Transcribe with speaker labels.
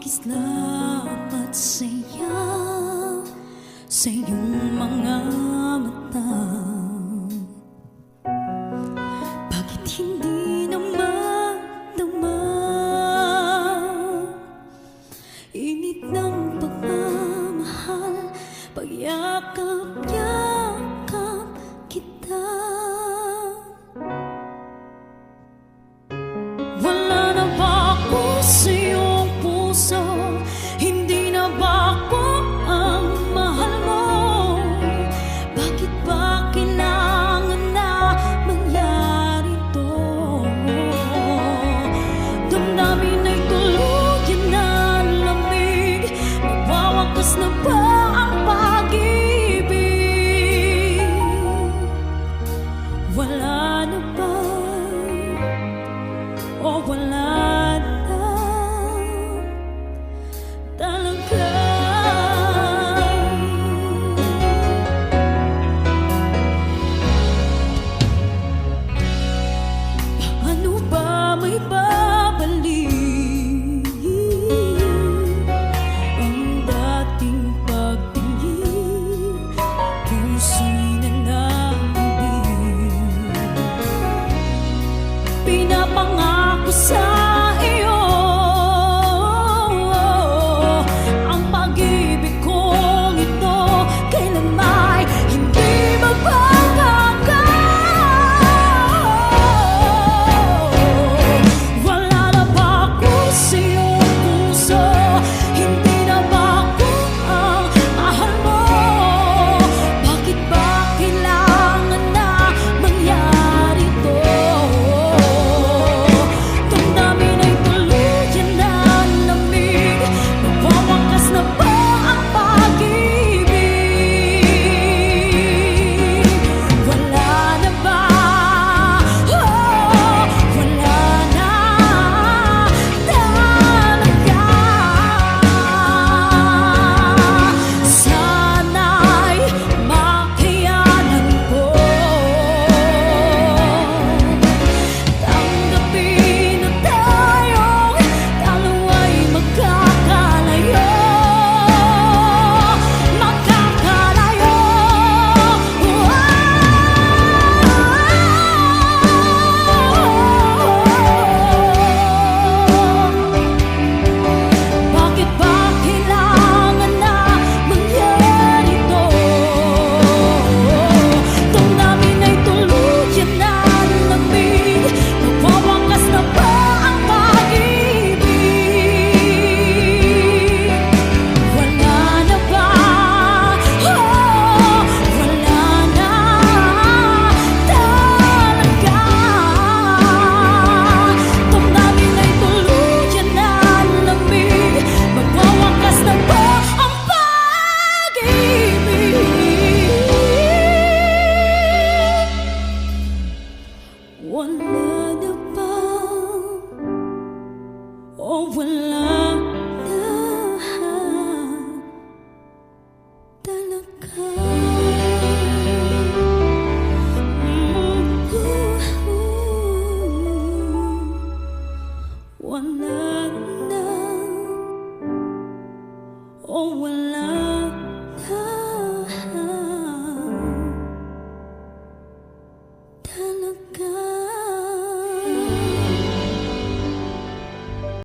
Speaker 1: Kumikislap at saya sa iyong mga mata. Bakit hindi na madama init ng pagmamahal, pagyakap-yakap kita? Wala na ba ako sa iyong puso? Hindi na ba ako ang mahal mo? Bakit ba kailangan na mangyari to? Damdamin ay tuluyan na lamig, magwawakas na ba ang pag-ibig? Wala na ba? O wala na talaga? Paano ba may babalik ang dating pagtingin? Puso'y nananabig, pinapangako sa iyo ang pag-ibig kong ito kailanman hindi mababago. Wala na ba ako sa iyong puso? Hindi na ba ako ang mahal mo? Bakit ba kailangan na mangyari to? Damdamin ay tuluyan na lamig, magwawakas na ba ang pag-ibig? Wala na ba? Wala na talaga. Sana'y makayanan ko tanggapin na tayong dalawa'y magkakalayo. Bakit ba kailangan na mangyari to? Damdamin ay tuluyan na lamig, magwawakas na ba ang pag-ibig? Wala na ba? Wala na talaga. Damdamin ay tuluyan na lamig, magwawakas na ba ang pag-ibig? Wala na ba? O wala na talaga? Wala na o wala